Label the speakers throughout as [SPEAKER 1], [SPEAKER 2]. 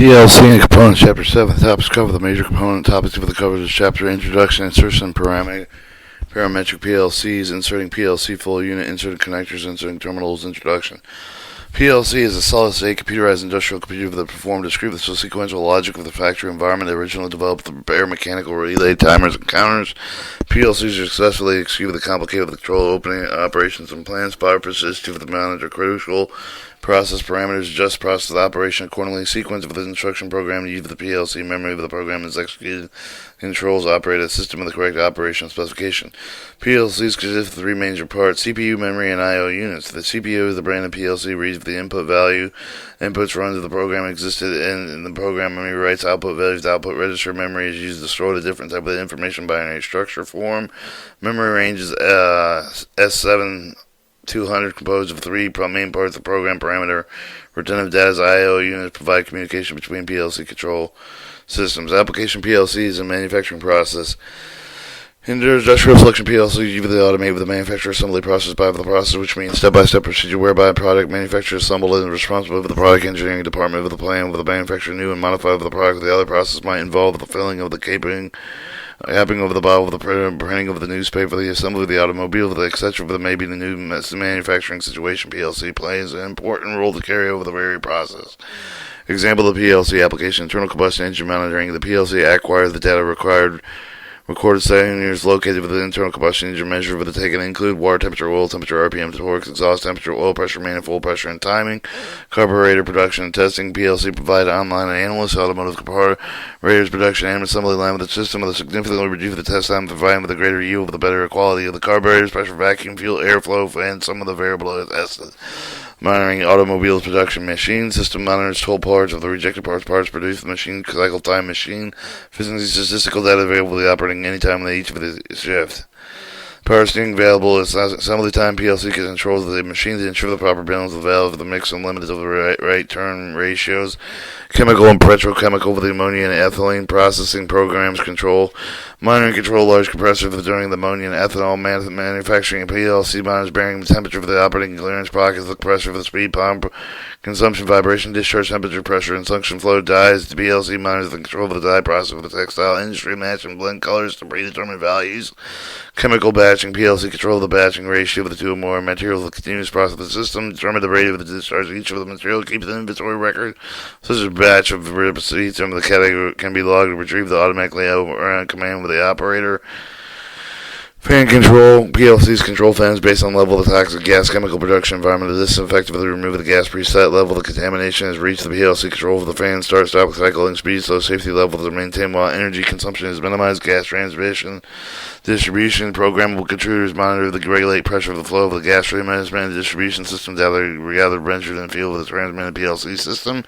[SPEAKER 1] PLC and Components, Chapter 7. Topics cover the major component topics of the cover of this chapter: introduction, insertion, parametric PLCs, inserting PLC full unit, inserting connectors, inserting terminals, introduction. PLC is a solid-state computerized industrial computer that performed discrete sequential logic of the factory environment that originally developed the bare mechanical relay timers and counters. PLCs are successfully execute the complicated control, opening operations and plans. Power persistive of the manager critical. Process parameters adjust process operation accordingly. Sequence of the instruction program used the PLC memory of the program is executed. Controls operate a system of the correct operation specification. PLCs consist of three major parts: CPU, memory, and I/O units. The CPU is the brain of PLC, reads the input value. Inputs runs of the program existed in the program. Memory writes output values to output register. Memory is used to store the different type of information binary structure form. Memory range is S7 200, composed of three main parts: the program parameter, retentive data. I/O units provide communication between PLC control systems. Application PLC is a manufacturing process. Industrial selection PLC usually automate with the manufacturer assembly process by the process, which means step-by-step procedure whereby a product manufacturer assembled and is responsible for the product engineering department of the plan with the manufacturer new and modified for the product. The other process might involve the filling of the capping of the bottle, the printing of the newspaper, the assembly of the automobile, etc. For the maybe the new manufacturing situation. PLC plays an important role to carry over the very process. Example of the PLC application: internal combustion engine monitoring. The PLC acquires the data recorded cylinders located within the internal combustion engine. Measure for the taken include water temperature, oil temperature, RPM, torque, exhaust temperature, oil pressure, manifold pressure, and timing. Carburetor production and testing. PLC provide online analysts, automotive carburetors production and assembly line with a system with a significantly reduce the test time, providing with a greater yield with a better quality of the carburetors, pressure, vacuum, fuel, airflow, and some of the variable tested. Monitoring automobiles production machine. System monitors total parts of the rejected parts produced, machine cycle time, machine efficiency, statistical data available to the operating anytime in each of the shift. Power steering available is assembly time. PLC controls the machine to ensure the proper balance of the valve, the mix and limits of the right turn ratios. Chemical and petrochemical with the ammonia and ethylene processing programs control. Monitoring control large compressor for during the ammonia and ethanol manufacturing. PLC monitors bearing the temperature for the operating clearance pockets, the compressor for the speed pump, consumption, vibration, discharge temperature, pressure, and suction flow. Dyes. The PLC monitors the control of the dye process for the textile industry, match and blend colors to predetermined values. Chemical batching. PLC control the batching ratio of the two or more materials. The continuous process of the system. Determine the rate of the discharge of each of the material. Keep the inventory record. Such as batch of receipts under the category can be logged and retrieved automatically on command with the operator. Fan control. PLC's control fans based on level of the toxic gas chemical production environment. This effectively remove the gas preset level. The contamination has reached the PLC control for the fan start stop cycling speed, so safety levels are maintained while energy consumption is minimized. Gas transmission distribution. Programmable controllers monitor the regulate pressure of the flow of the gas stream. Management distribution system gathered ventured in the field of the transmitted PLC system.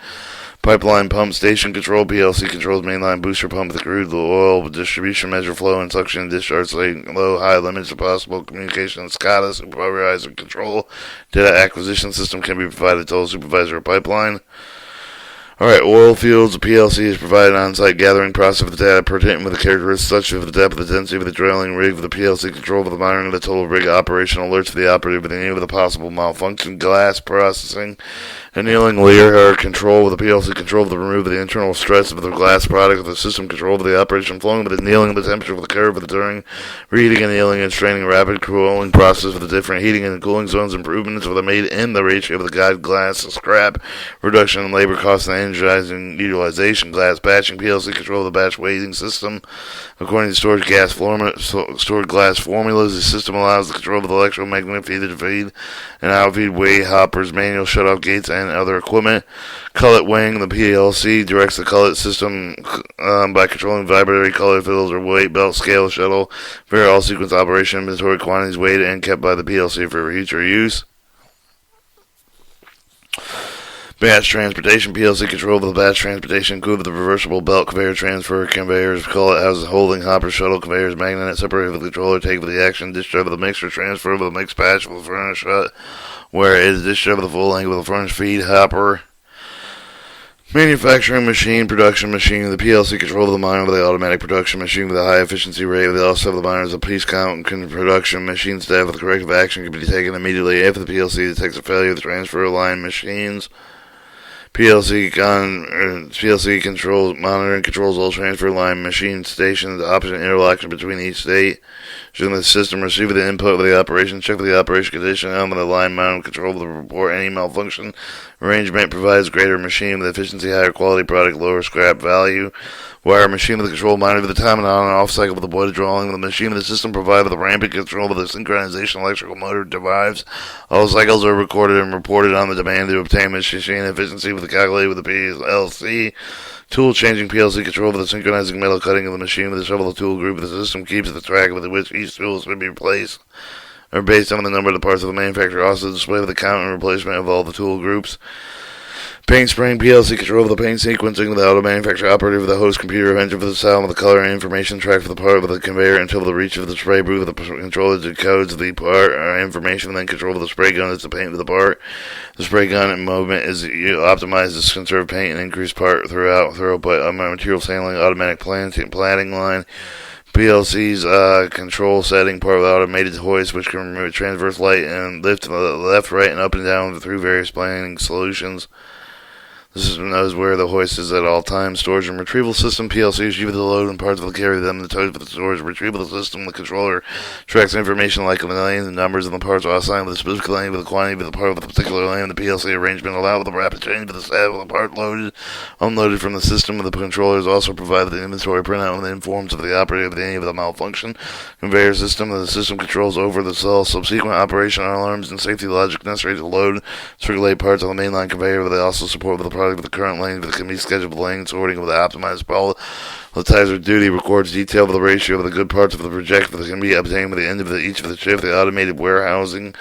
[SPEAKER 1] Pipeline pump station control. PLC controls mainline booster pump, the crude, the oil distribution, measure flow and suction and discharge low, high limits of possible communication. SCADA, supervisor control. Data acquisition system can be provided to the supervisor of pipeline. Alright, oil fields. The PLC is provided on-site gathering process of the data pertaining with the characteristics such as the depth, the density of the drilling rig, with the PLC control of the monitoring of the total rig operation, alerts for the operator with any of the possible malfunction. Glass processing. Annealing layer control with the PLC control of the remove of the internal stress of the glass product, with the system control of the operation flowing with the annealing of the temperature of the curve of the during reheating, annealing, and straining rapid cooling process with the different heating and cooling zones. Improvements with the made in the ratio of the guide glass scrap reduction in labor costs and energizing utilization. Glass batching. PLC control of the batch weighting system according to stored glass formulas. The system allows the control of the electromagnetic feed to feed and outfeed weigh hoppers, manual shutoff gates, and other equipment. Cullet weighing. The PLC directs the cullet system by controlling vibratory cullet fiddles or weight belt scale shuttle. Vary all sequence operation inventory quantities weighed and kept by the PLC for future use. Batch transportation. PLC control of the batch transportation include the reversible belt conveyor, transfer conveyors, cullet houses, holding hopper, shuttle conveyors, magnet separated with the controller, take with the action, discharge of the mixer, transfer of the mixed batch with the furnace shut, where it is discharged with the full length with the furnace feed hopper. Manufacturing machine, production machine. The PLC control of the monitor of the automatic production machine with a high efficiency rate. They also have the monitors of piece count and production machine staff with corrective action can be taken immediately if the PLC detects a failure of the transfer line machines. PLC controls monitoring controls all transfer line machine stations, the opposite interaction between each state. Should the system receive the input of the operation, check for the operation condition, element of the line mount control of the report any malfunction. Arrangement provides greater machine with efficiency, higher quality product, lower scrap value. Wire machine with the control monitor for the time and on and off cycle with the board drawing. The machine with the system provided with the ramping control of the synchronization electrical motor drives. All cycles are recorded and reported on the demand to obtain machine efficiency with the calculated with the PLC. Tool changing PLC control for the synchronizing metal cutting of the machine with the shovel tool group. The system keeps the track with which each tool should be replaced or based on the number of the parts of the manufacturer. Also display with the count and replacement of all the tool groups. Paint spraying PLC control of the paint sequencing of the auto manufacturer operator of the host computer engine for the style of the color and information track for the part of the conveyor until the reach of the spray booth of the controller decodes the part information and then control of the spray gun is the paint of the part. The spray gun and movement is optimized to conserve paint and increase part throughput. Materials handling automatic planting line. PLC's control setting part of the automated hoist, which can remove transverse light and lift to the left, right, and up and down through various planning solutions. The system knows where the hoist is at all times. Storage and retrieval system. PLC is used to load and parts will carry them. The total for the storage and retrieval system. The controller tracks information like the lane, the numbers, and the parts are assigned with a specific lane, with the quantity of the part of the particular lane. The PLC arrangement allowed with the rapid change of the status of the part loaded, unloaded from the system. The controller is also provided the inventory printout and informs of the operator of any of the malfunction. Conveyor system. The system controls over the cell subsequent operation alarms and safety logic necessary to load, circulate parts on the mainline conveyor. But they also support with the with the current lane that can be scheduled with lane sorting with the optimized palletizer duty, records detail of the ratio of the good parts of the project that can be obtained by the end of each of the shift. The automated warehousing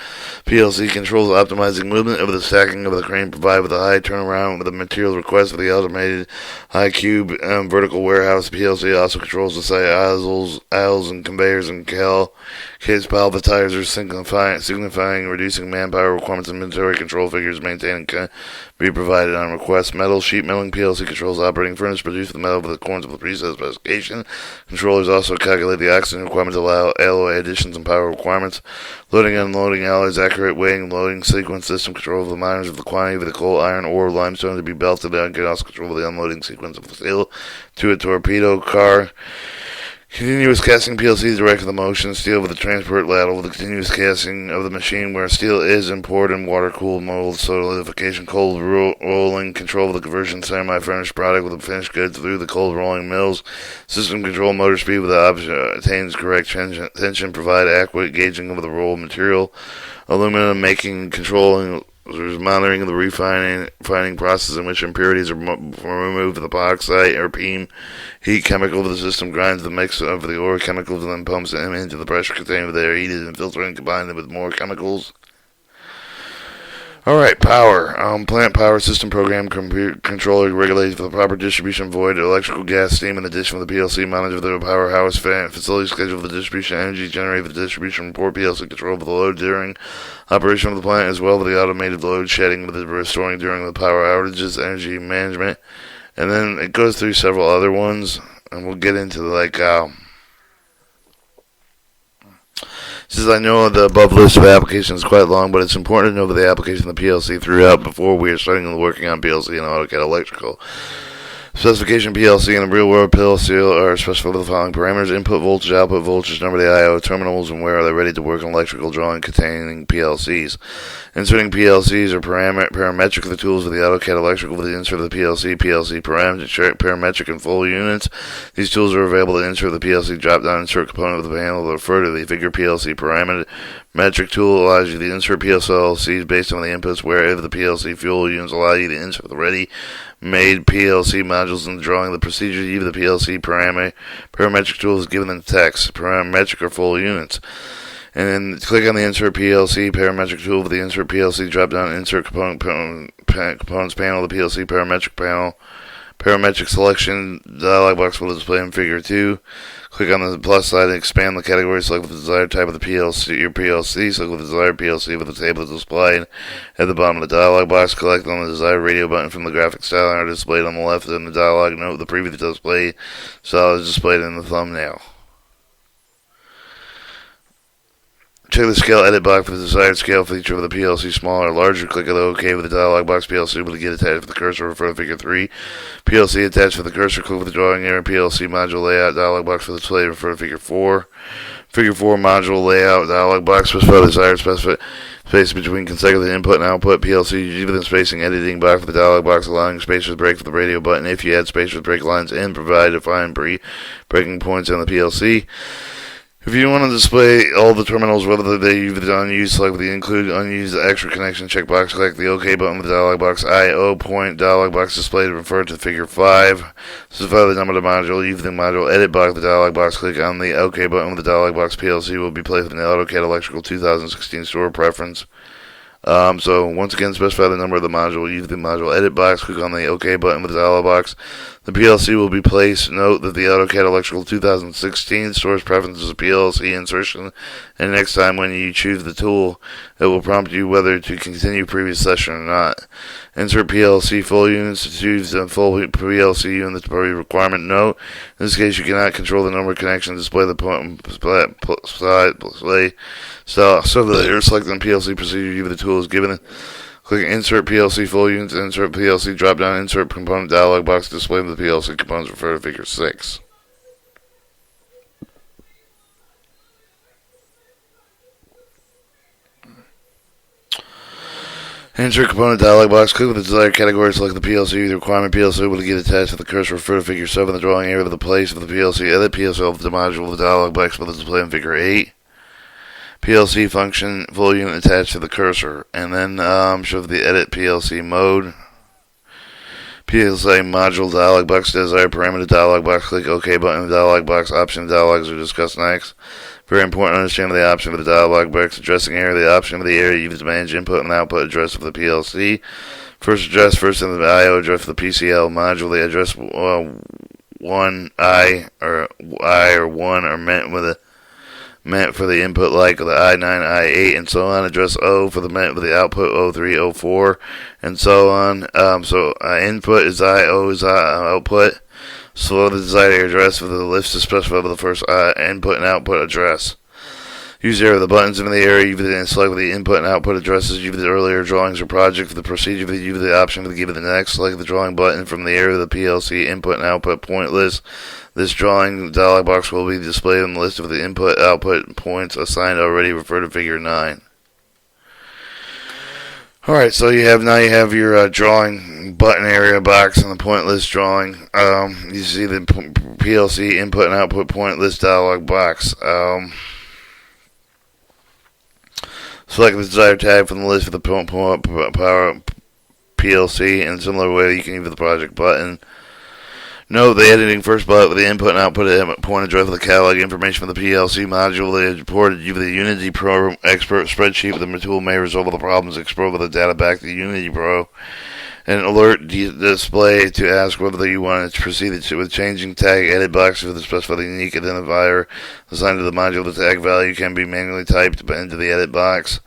[SPEAKER 1] PLC controls optimizing movement of the stacking of the crane provided with a high turnaround with the materials request for the automated high cube vertical warehouse. PLC also controls the site aisles and conveyors and case palletizers, signifying reducing manpower requirements. Inventory control figures maintained can be provided on request. Metal sheet milling PLC controls operating furnace produce the metal with the corners of the preset specification. Controllers also calculate the oxygen requirements, allow alloy additions and power requirements. Loading and unloading alloys, accurate weighing, loading sequence system control of the miners of the quantity of the coal, iron, ore, limestone to be belted and can also control the unloading sequence of the steel to a torpedo car. Continuous casting PLC directs the motion steel with the transport ladle with the continuous casting of the machine where steel is imported and water-cooled mold solidification, cold rolling, control of the conversion semi-finished product with the finished goods through the cold rolling mills. System control motor speed with the option attains correct tension, provide adequate gauging of the roll material. Aluminum making, controlling, there's monitoring the refining process in which impurities are removed. The bauxite or beam heat chemical of the system grinds the mix of the ore chemicals and then pumps them into the pressure container where they are heated and filtered and combined with more chemicals. Alright, power. Plant power system program controller regulates for the proper distribution of void, electrical, gas, steam. In addition, with the PLC monitor the powerhouse facility schedule for the distribution energy generated for the distribution report. PLC control of the load during operation of the plant as well as the automated load shedding with the restoring during the power outages, energy management. And then it goes through several other ones, and we'll get into since I know the above list of applications is quite long, but it's important to know the application of the PLC throughout before we are starting working on PLC and AutoCAD electrical. Specification PLC in the real world PLC are specified with the following parameters: input voltage, output voltage, number of the I/O terminals, and where are they ready to work on electrical drawing containing PLCs. Inserting PLCs are parametric of the tools of the Autocad electrical with the insert of the PLC parametric and full units. These tools are available to insert the PLC drop-down insert component of the panel. Refer to the figure. PLC parametric tool allows you to insert PLCs based on the inputs, wherever the PLC fuel units allow you to insert the ready-made PLC modules in the drawing. The procedure to use the PLC parametric tool is given in text. Parametric or full units. And then click on the Insert PLC Parametric tool with the Insert PLC drop-down Insert Components panel. The PLC Parametric panel. Parametric selection dialog box will display in Figure 2. Click on the plus side and expand the category. Select the desired type of the PLC, your PLC. Select the desired PLC with the table displayed at the bottom of the dialog box. Click on the desired radio button from the graphic style are displayed on the left in the dialog. Note the previous display style is displayed in the thumbnail. Check the scale edit box for the desired scale feature of the PLC, smaller or larger. Click on the OK with the dialog box. PLC will get attached with the cursor. Refer to figure 3. PLC attached with the cursor. Click with the drawing area. PLC module layout dialog box for the display. Refer to figure 4. Figure 4 module layout dialog box. Specify the desired space between consecutive input and output. PLC even spacing editing box for the dialog box, allowing space with break for the radio button. If you add space with break lines in, provide defined breaking points on the PLC. If you want to display all the terminals, whether they use the unused, select the include unused extra connection checkbox. Click the OK button with the dialog box. IO point dialog box display to refer to figure 5. Specify the number of the module. Use the module edit box. The dialog box. Click on the OK button with the dialog box. PLC will be placed in the AutoCAD Electrical 2016 store preference. So once again, specify the number of the module. Use the module edit box. Click on the OK button with the dialog box. The PLC will be placed. Note that the AutoCAD Electrical 2016 stores preferences of PLC insertion, and next time when you choose the tool, it will prompt you whether to continue previous session or not. Insert PLC full units to choose the full PLC unit requirement. Note, in this case, you cannot control the number of connections. Display the display style. So that you're selecting PLC procedure, even the tool is given. Click Insert PLC Full Units, Insert PLC drop-down, Insert Component dialog box, display the PLC components, refer to figure 6. Insert Component dialog box, click with the desired category, select the PLC, the requirement PLC will get attached to the cursor, refer to figure 7, the drawing area of the place of the PLC, edit PLC of the module of the dialog box for the display in figure 8. PLC function full unit attached to the cursor, and then show the edit PLC mode. PLC module dialog box, desired parameter dialog box. Click OK button in the dialog box. Option dialogs are discussed next. Very important to understand the option of the dialog box. Addressing area, the option of the area used to manage input and output address of the PLC. First in the IO address for the PCL module. The address 1I or 1 are meant for the input like the I9, I8, and so on. Address O for the meant for the output O3, O4, and so on. Input is I, O is output. So the desired address for the list is specified by the first input and output address. Use the area of the buttons in the area. You can select the input and output addresses. You the earlier drawings or project for the procedure. You the option to give it the next. Select the drawing button from the area of the PLC input and output point list. This drawing dialog box will be displayed on the list of the input output points assigned already. Refer to figure 9. Alright, so you have your drawing button area box and the point list drawing. You see the PLC input and output point list dialog box. Select the desired tag from the list for the power PLC. In a similar way, you can use the project button. Note the editing first button with the input and output point address of the catalog information from the PLC module. They reported you the Unity Pro expert spreadsheet. The tool may resolve the problems. Export the data back to Unity Pro. An alert display to ask whether you want to proceed with changing tag edit box for the specified unique identifier assigned to the module. The tag value can be manually typed into the edit box.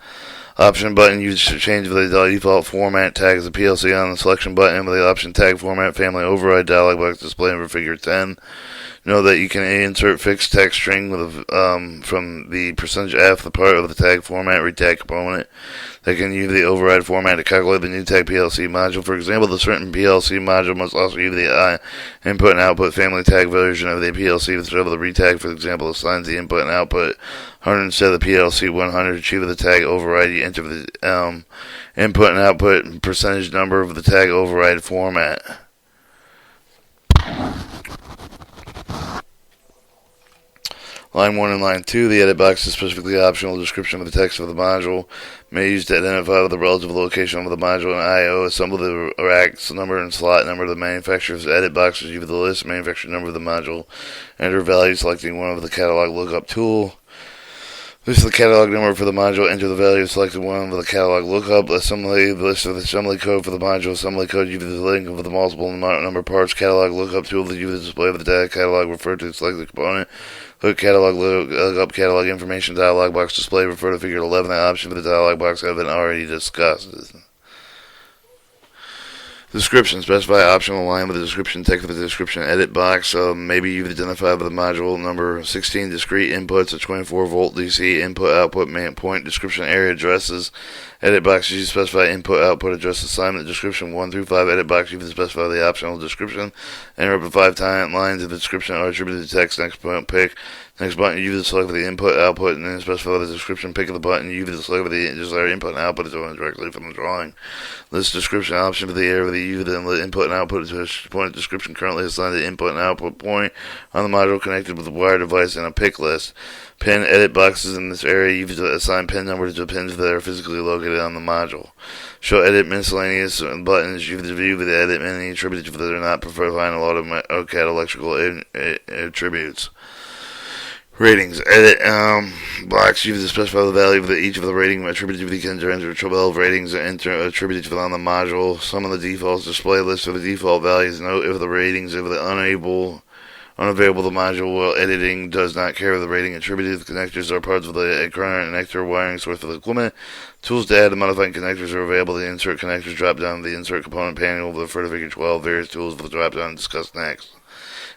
[SPEAKER 1] Option button used to change the default format tag as the PLC on the selection button with the option tag format family override dialog box display for figure 10. Know that you can insert fixed text string with from the %F, the part of the tag format retag component that can use the override format to calculate the new tag PLC module. For example, the certain PLC module must also use the input and output family tag version of the PLC to show the retag. For example, assigns the input and output 100 instead of the PLC 100. To achieve the tag override, you enter the input and output percentage number of the tag override format. Line 1 and line 2, the edit box is specifically optional description of the text of the module. May be used to identify the relative location of the module and I/O. Assemble the racks number and slot number of the manufacturer's edit box. Use the list manufacturer number of the module. Enter value selecting one of the catalog lookup tool. This is the catalog number for the module. Enter the value selected one of the catalog lookup. Assembly, the list of the assembly code for the module. Assembly code. Use the link of the multiple number parts catalog lookup tool to use the display of the data catalog. Refer to select the component. Click catalog lookup catalog information dialog box display. Refer to figure 11. The option for the dialog box have been already discussed. Description. Specify optional line with the description text for the description edit box. Maybe you've identified with the module number 16 discrete inputs, a 24-volt DC input output point description area addresses. Edit box. You specify input output address assignment description 1 through 5. Edit box. You specify the optional description. Enter up to 5 lines of the description are attributed to text. Next point pick. Next button, you select for the input, output, and then specify the description. Pick of the button, you select for the desired input and output is directly from the drawing. List description option for the area of the U, then the input and output point description currently assigned to the input and output point on the module connected with the wire device and a pick list. Pin edit boxes in this area, you've assigned pin numbers to pins that are physically located on the module. Show edit miscellaneous buttons, you've view the edit many attributes that are not preferred final Autocad electrical attributes. Ratings. Edit box. You have to specify the value of each of the rating attributed to the enter 12 ratings attributed to on the module. Some of the defaults display list of the default values. Note if the ratings if the unavailable the module while editing does not carry the rating attributed. The connectors are parts of the current connector wiring source for the equipment. Tools to add and modify connectors are available. The insert connectors drop down the insert component panel. Refer to figure 12. Various tools for the drop down discussed next.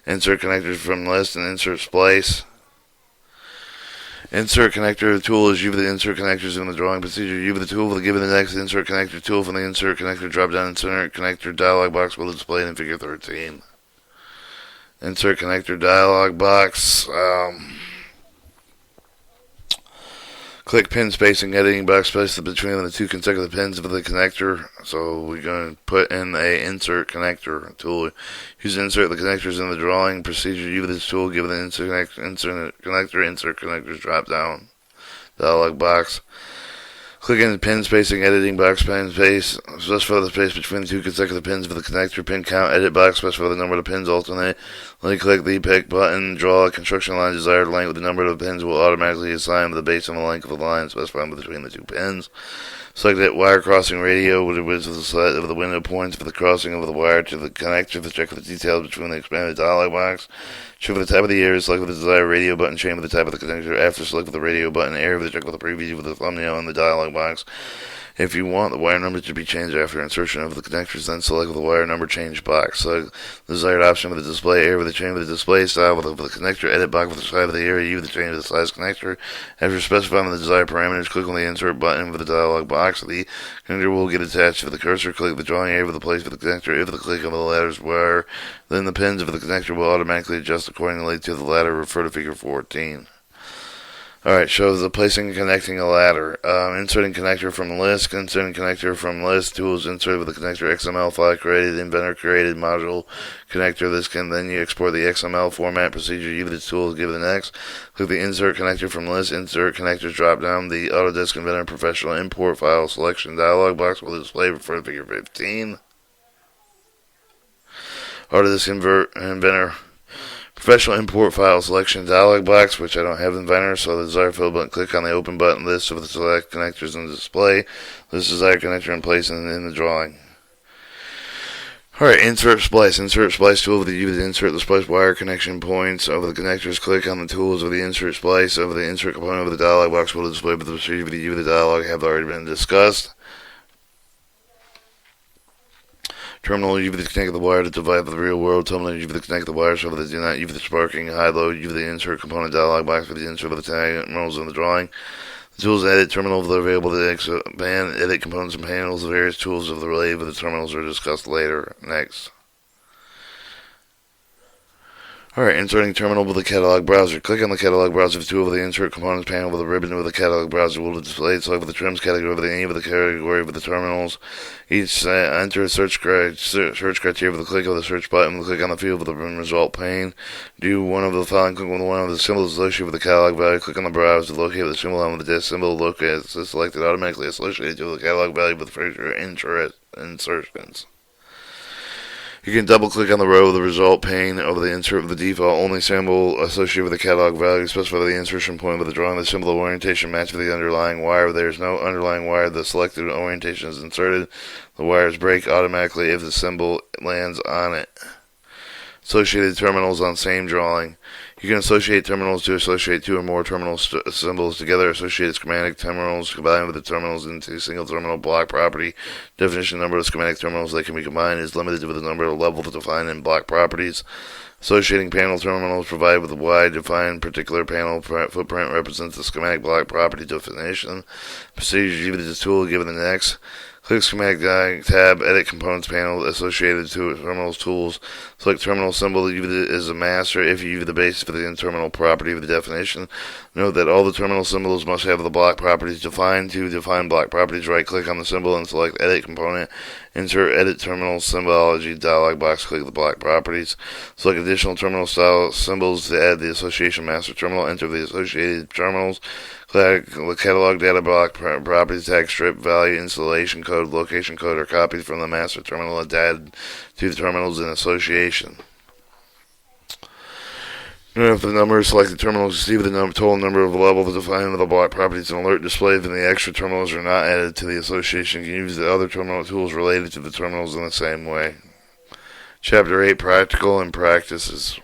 [SPEAKER 1] Insert connectors from list and insert splice. Insert connector. The tool is you the insert connectors in the drawing procedure. You the tool for given the next insert connector tool from the insert connector drop down insert connector dialog box will display in figure 13. Insert connector dialog box. Click pin spacing editing box space between the two consecutive pins of the connector. So we're going to put in a insert connector tool. Use insert the connectors in the drawing procedure. Use this tool. Give the insert connectors drop down dialog box. Click in the pin spacing editing box, pin space, specify the space between the two consecutive pins of the connector, pin count, edit box, specify the number of pins alternate. Then click the pick button, draw a construction line desired length. The number of pins will automatically assign the base on the length of the line specified between the two pins. Select that wire crossing radio with the set of the window points for the crossing of the wire to the connector. Check for the details between the expanded dialog box. Check for the type of the area. Select for the desired radio button. Change for the type of the connector. After select for the radio button area, check for the preview with the thumbnail in the dialog box. If you want the wire number to be changed after insertion of the connectors, then select the wire number change box. Select the desired option with the display area with the change of the display style with the connector edit box with the side of the area. You the change of the size connector. After specifying the desired parameters, click on the insert button with the dialog box. The connector will get attached to the cursor. Click the drawing area with the place for the connector. If the click of the ladder's wire, then the pins of the connector will automatically adjust accordingly to the ladder. Refer to figure 14. Alright, shows the placing and connecting a ladder. Inserting connector from list. Inserting connector from list. Tools inserted with the connector XML file created. Inventor created module connector. This can then you export the XML format procedure. Use this tool to give it the next. Click the insert connector from list. Insert connectors drop down. The Autodesk Inventor Professional Import File Selection dialog box will display for figure 15. Autodesk Inventor Professional Import File Selection dialog box, which I don't have Inventor, so the desired fill button, click on the open button list of the select connectors in the display. This desired connector in place in the drawing. Alright, insert splice. Insert splice tool with the U to insert the splice wire connection points over the connectors. Click on the tools of the insert splice over the insert component of the dialog box will display with the procedure of the U of the dialog have already been discussed. Terminal, you connect the wire to divide the real world. Terminal, you connect the wires so that they do not use the sparking, high load, you the insert component dialog box for the insert of the terminals in the drawing. The tools edit terminals that are available to expand, edit components and panels. The various tools of the relay with the terminals are discussed later. Next. Alright, inserting terminal with the catalog browser. Click on the catalog browser tool with the insert components panel with a ribbon with the catalog browser will display. Select the trims category with the name of the category with the terminals. Each enter a search criteria with the click of the search button. Click on the field with the result pane. Do one of the following. Click on one of the symbols associated with the catalog value. Click on the browser to locate the symbol on the disk symbol. Locate selected automatically associated to the catalog value with future insertions. You can double click on the row of the result pane over the insert of the default only symbol associated with the catalog value. Specify the insertion point with the drawing the symbol orientation match with the underlying wire. If there is no underlying wire, the selected orientation is inserted. The wires break automatically if the symbol lands on it. Associated terminals on same drawing. You can associate terminals to associate two or more terminal symbols together. Associated schematic terminals combined with the terminals into a single terminal block property. Definition: number of schematic terminals that can be combined is limited to the number of levels defined in block properties. Associating panel terminals provide with a wide defined particular panel footprint represents the schematic block property definition. Procedures: use this tool given the next. Click Schematic tab, Edit Components panel associated to terminals tools. Select terminal symbol as a master if you use the basis for the terminal property of the definition. Note that all the terminal symbols must have the block properties defined. To define block properties, right-click on the symbol and select Edit Component. Insert Edit Terminal Symbology dialog box. Click the block properties. Select additional terminal style symbols to add the association master terminal. Enter the associated terminals. Click the catalog data block properties tag strip value installation code location code or copies from the master terminal and add to the terminals in association. If the number selected terminals exceed the total number of levels defined with the block properties, an alert displayed, then the extra terminals are not added to the association. You can use the other terminal tools related to the terminals in the same way. Chapter 8: Practical and Practices.